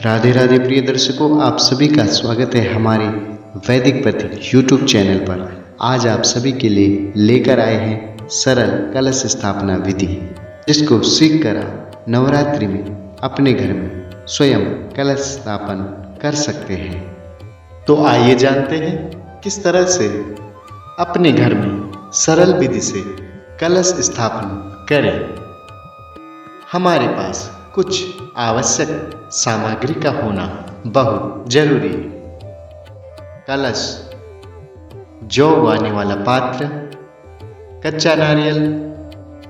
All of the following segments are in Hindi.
राधे राधे प्रिय दर्शकों, आप सभी का स्वागत है हमारे वैदिक पति यूट्यूब चैनल पर। आज आप सभी के लिए लेकर आए हैं सरल कलश स्थापना विधि, जिसको सीख कर आप नवरात्रि में अपने घर में स्वयं कलश स्थापन कर सकते हैं। तो आइए जानते हैं किस तरह से अपने घर में सरल विधि से कलश स्थापना करें। हमारे पास कुछ आवश्यक सामग्री का होना बहुत जरूरी है। कलश, जौ उगाने वाला पात्र, कच्चा नारियल,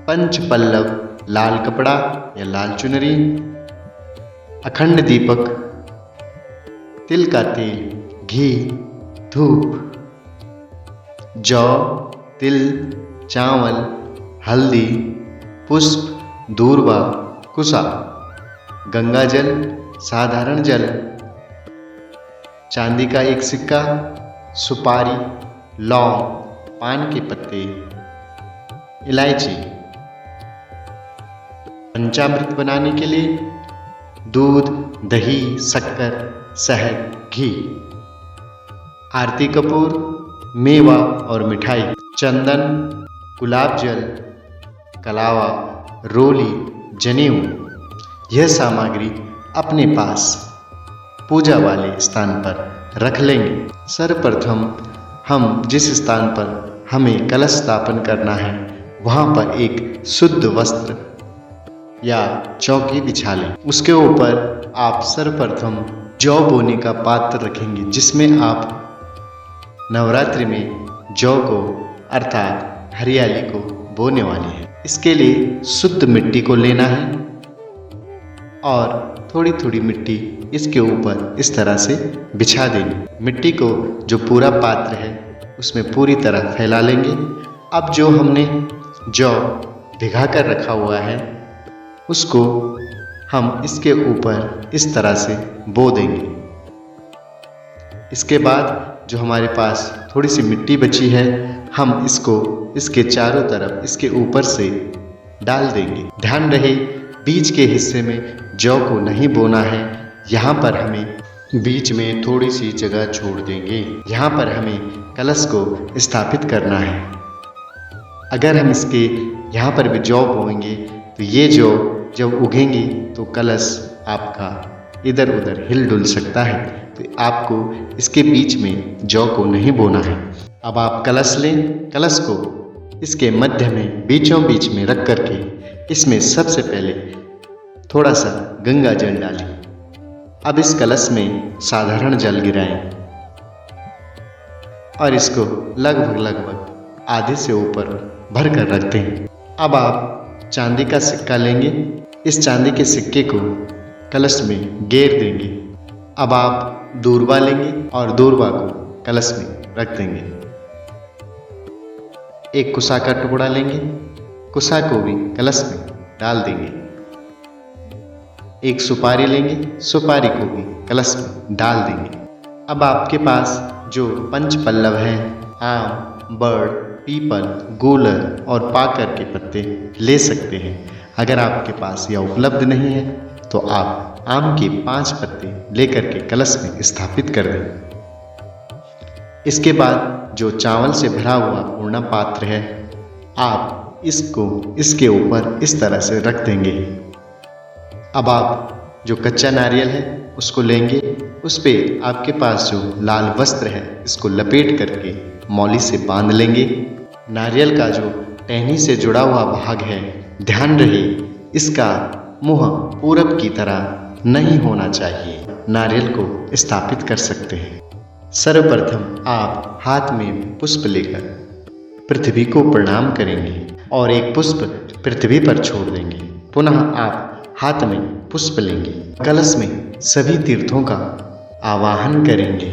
पंच पल्लव, लाल कपड़ा या लाल चुनरी, अखंड दीपक, तिल का तेल, घी, धूप, जौ, तिल, चावल, हल्दी, पुष्प, दूर्वा, कुसा, गंगा जल, साधारण जल, चांदी का एक सिक्का, सुपारी, लौंग, पान के पत्ते, इलायची। पंचामृत बनाने के लिए दूध, दही, शक्कर, शहद, घी, आरती कपूर, मेवा और मिठाई, चंदन, गुलाब जल, कलावा, रोली, जनेऊ। यह सामग्री अपने पास पूजा वाले स्थान पर रख लेंगे। सर्वप्रथम हम जिस स्थान पर हमें कलश स्थापन करना है वहाँ पर एक शुद्ध वस्त्र या चौकी बिछा लें। उसके ऊपर आप सर्वप्रथम जौ बोने का पात्र रखेंगे, जिसमें आप नवरात्रि में जौ को अर्थात हरियाली को बोने वाले हैं। इसके लिए शुद्ध मिट्टी को लेना है और थोड़ी थोड़ी मिट्टी इसके ऊपर इस तरह से बिछा देंगे। मिट्टी को जो पूरा पात्र है उसमें पूरी तरह फैला लेंगे। अब जो हमने जौ भिगा कर रखा हुआ है उसको हम इसके ऊपर इस तरह से बो देंगे। इसके बाद जो हमारे पास थोड़ी सी मिट्टी बची है हम इसको इसके चारों तरफ इसके ऊपर से डाल देंगे। ध्यान रहे बीच के हिस्से में जौ को नहीं बोना है, यहाँ पर हमें बीच में थोड़ी सी जगह छोड़ देंगे। यहाँ पर हमें कलश को स्थापित करना है। अगर हम इसके यहाँ पर भी जौ बोएंगे तो ये जौ जब उगेंगी तो कलश आपका इधर उधर हिल डुल सकता है, तो आपको इसके बीच में जौ को नहीं बोना है। अब आप कलश लें, कलश को इसके मध्य में बीचों बीच में रख करके इसमें सबसे पहले थोड़ा सा गंगा जल डालें। अब इस कलश में साधारण जल गिराएं और इसको लगभग आधे से ऊपर भर कर रख दें। अब आप चांदी का सिक्का लेंगे, इस चांदी के सिक्के को कलश में गेर देंगे। अब आप दूर्वा लेंगे और दूर्वा को कलश में रख देंगे। एक कुसा का टुकड़ा लेंगे, कुसा को भी कलश में डाल देंगे। एक सुपारी लेंगे, सुपारी को भी कलश में डाल देंगे। अब आपके पास जो पंच पल्लव हैं, आम, बड़, पीपल, गूलर और पाकर के पत्ते ले सकते हैं। अगर आपके पास यह उपलब्ध नहीं है तो आप आम के 5 पत्ते लेकर के कलश में स्थापित कर दें। इसके बाद जो चावल से भरा हुआ पूर्णा पात्र है आप इसको इसके ऊपर इस तरह से रख देंगे। अब आप जो कच्चा नारियल है उसको लेंगे, उस पे आपके पास जो लाल वस्त्र है इसको लपेट करके मौली से बांध लेंगे। नारियल का जो टहनी से जुड़ा हुआ भाग है, ध्यान रहे इसका मुंह पूरब की तरह नहीं होना चाहिए। नारियल को स्थापित कर सकते हैं। सर्वप्रथम आप हाथ में पुष्प लेकर पृथ्वी को प्रणाम करेंगे और एक पुष्प पृथ्वी पर छोड़ देंगे। पुनः आप हाथ में पुष्प लेंगे, कलश में सभी तीर्थों का आवाहन करेंगे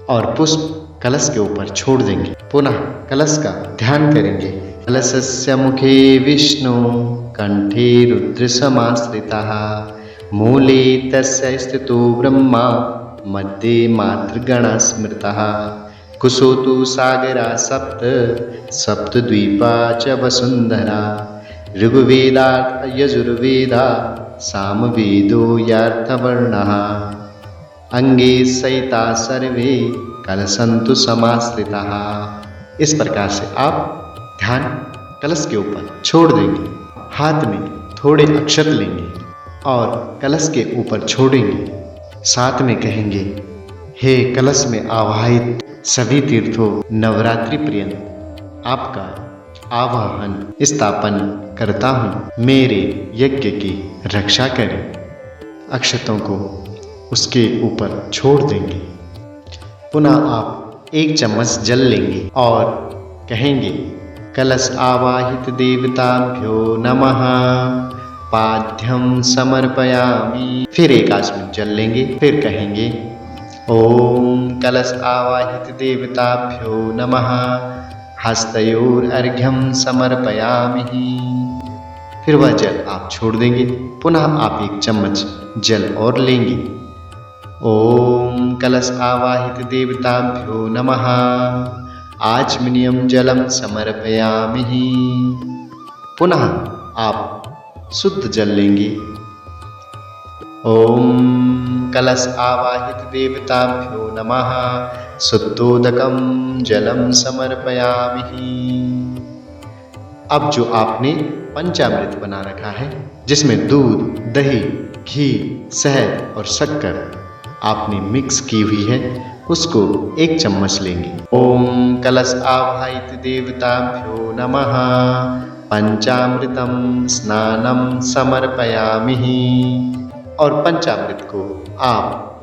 और पुष्प कलश के ऊपर छोड़ देंगे। पुनः कलश का ध्यान करेंगे। कलशस्य मुखे विष्णु, कंठे रुद्र समाश्रितः, मूले तस्य स्थितो ब्रह्मा, मध्ये मातृगणा स्मृतः, कुसोतु सागरा सप्त, सप्तद्वीपा च वसुन्धरा, ऋग्वेदात् यजुर्वेदा सामवेदो यार्थवर्णः अंगे सहिता सर्वे कलशन्तु समाश्रिताः। इस प्रकार से आप ध्यान कलश के ऊपर छोड़ देंगे। हाथ में थोड़े अक्षत लेंगे और कलश के ऊपर छोड़ेंगे। साथ में कहेंगे, हे कलश में आवाहित सभी तीर्थों, नवरात्रि पर्यंत आपका आवाहन स्थापन करता हूँ, मेरे यज्ञ की रक्षा करें। अक्षतों को उसके ऊपर छोड़ देंगे। पुनः आप 1 चम्मच जल लेंगे और कहेंगे, कलश आवाहित देवताभ्यो नमः, पाद्यम समर्पयामि। फिर 1 आचमन जल लेंगे। फिर कहेंगे, ओम कलश आवाहित देवताभ्यो नमः, हस्तयोर अर्घ्यम समर्पयामि। फिर वह जल आप छोड़ देंगे। पुनः आप 1 चम्मच जल और लेंगे। ओम कलश आवाहित देवताभ्यो नमः, आचमनीयं जलम समर्पयामि। पुनः आप शुद्ध जल लेंगे। ओम कलश आवाहित देवताभ्यो नमः, शुद्धोदकं जलम समर्पयामि। अब जो आपने पंचामृत बना रखा है, जिसमें दूध, दही, घी, शहद और शक्कर आपने मिक्स की हुई है, उसको 1 चम्मच लेंगे। ओम कलश आवाहित देवताभ्यो नमः, पंचामृतम स्नानम समर्पयामि। और पंचामृत को आप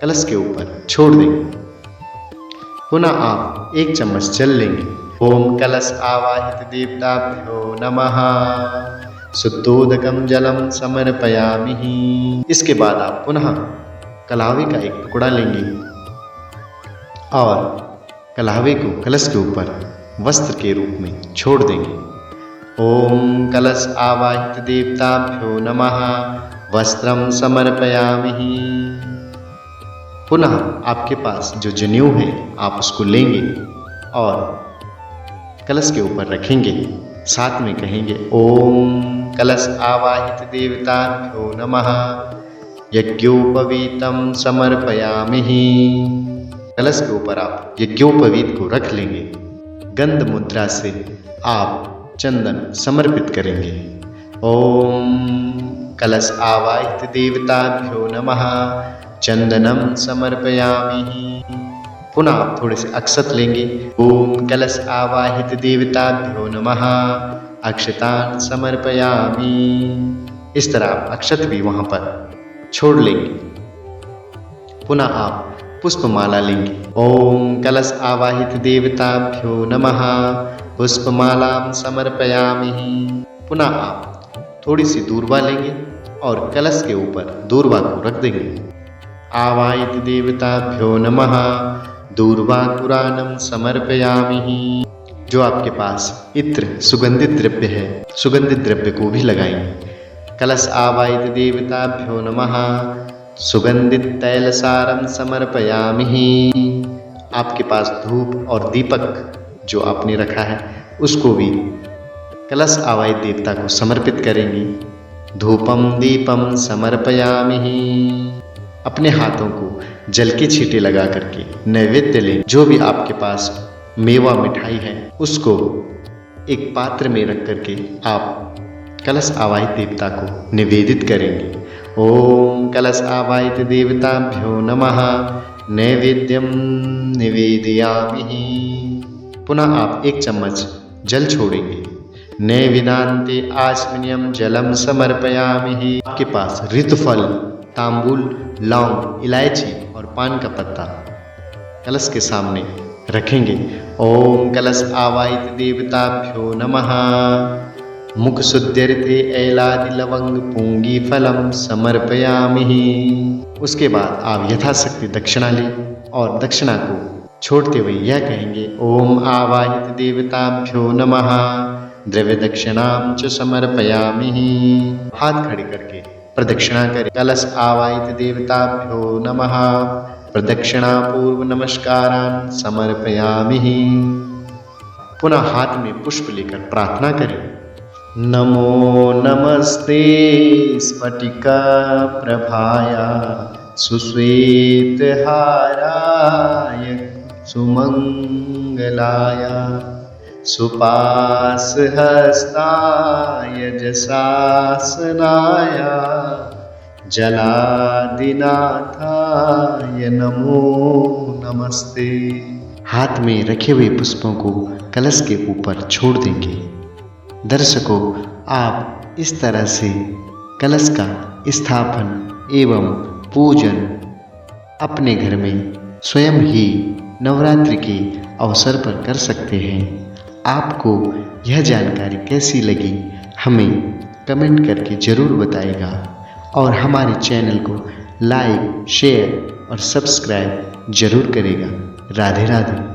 कलश के ऊपर छोड़ देंगे। पुनः आप 1 चम्मच जल लेंगे। ओम कलश आवाहित देवताभ्यो नमः, शुद्धोदकम जलम समर्पयामि। इसके बाद आप पुनः कलावे का 1 टुकड़ा लेंगे और कलावे को कलश के ऊपर वस्त्र के रूप में छोड़ देंगे। ओम कलश आवाहित देवताभ्यो नमः, वस्त्रम समर्पयामि। पुनः आपके पास जो जनेऊ है आप उसको लेंगे और कलश के ऊपर रखेंगे। साथ में कहेंगे, ओम कलश आवाहित देवताभ्यो नमः, यज्ञोपवीतम समर्पयामि। कलश के ऊपर आप यज्ञोपवीत को रख लेंगे। गंध मुद्रा से आप चंदन समर्पित करेंगे। ओम कलश आवाहित देवताभ्यो नमः, चंदनम समर्पयामि। पुनः आप थोड़े से अक्षत लेंगे। ओम कलश आवाहित देवताभ्यो नमः, अक्षतान समर्पयामि। इस तरह आप अक्षत भी वहां पर छोड़ लेंगे। पुनः आप पुष्पमाला लेंगे। ओम कलश आवाहित देवताभ्यो नमः, पुष्पमालां समर्पयामि। पुनः आप थोड़ी सी दूर्वा लेंगे और कलश के ऊपर दूर्वा को रख देंगे। आवाहित देवताभ्यो नमः, दूर्वाकुरानं समर्पयामि। जो आपके पास इत्र सुगंधित द्रव्य है, सुगंधित द्रव्य को भी लगाएंगे। कलश आवाहित देवताभ्यो नमः, सुगंधित तैलसारं समर्पयामि। आपके पास धूप और दीपक जो आपने रखा है उसको भी कलश आवाहित देवता को समर्पित करेंगे। धूपम दीपम समर्पयामि। अपने हाथों को जल के छींटे लगा करके नैवेद्य लें। जो भी आपके पास मेवा मिठाई है उसको एक पात्र में रख करके आप कलश आवाहित देवता को निवेदित करेंगे। ओम कलश आवाहित देवताभ्यो नमः, नैवेद्यम निवेदयामि। पुनः आप 1 चम्मच जल छोड़ेंगे। नैवेदान्ते आचमनीयं जलम समर्पयामि। आपके पास ऋतुफल, तांबूल, लौंग, इलायची और पान का पत्ता कलश के सामने रखेंगे। ओम कलश आवाहित देवताभ्यो नमः, मुख शुद्ध्यर्थे ऐलादि लवंग पूंगी फलम समर्पयामि। उसके बाद आप यथाशक्ति दक्षिणा लें और दक्षिणा को छोड़ते हुए यह कहेंगे, ओम आवाहित देवताभ्यो नमः, द्रव्य दक्षिणां च समर्पयामि। हाथ खड़े करके प्रदक्षिणा करें। कलश आवाहित देवताभ्यो नमः, प्रदक्षिणा पूर्व नमस्कारान् समर्पयामि। पुनः हाथ में पुष्प लेकर प्रार्थना करें। नमो नमस्ते स्फटिका प्रभाया सुश्वेतहाराय सुमंगलाय सुपासहस्ताय जशासनाय जलादिनाथाय नमो नमस्ते। हाथ में रखे हुए पुष्पों को कलश के ऊपर छोड़ देंगे। दर्शकों, आप इस तरह से कलश का स्थापन एवं पूजन अपने घर में स्वयं ही नवरात्रि के अवसर पर कर सकते हैं। आपको यह जानकारी कैसी लगी हमें कमेंट करके ज़रूर बताइएगा और हमारे चैनल को लाइक, शेयर और सब्सक्राइब जरूर करेगा। राधे राधे।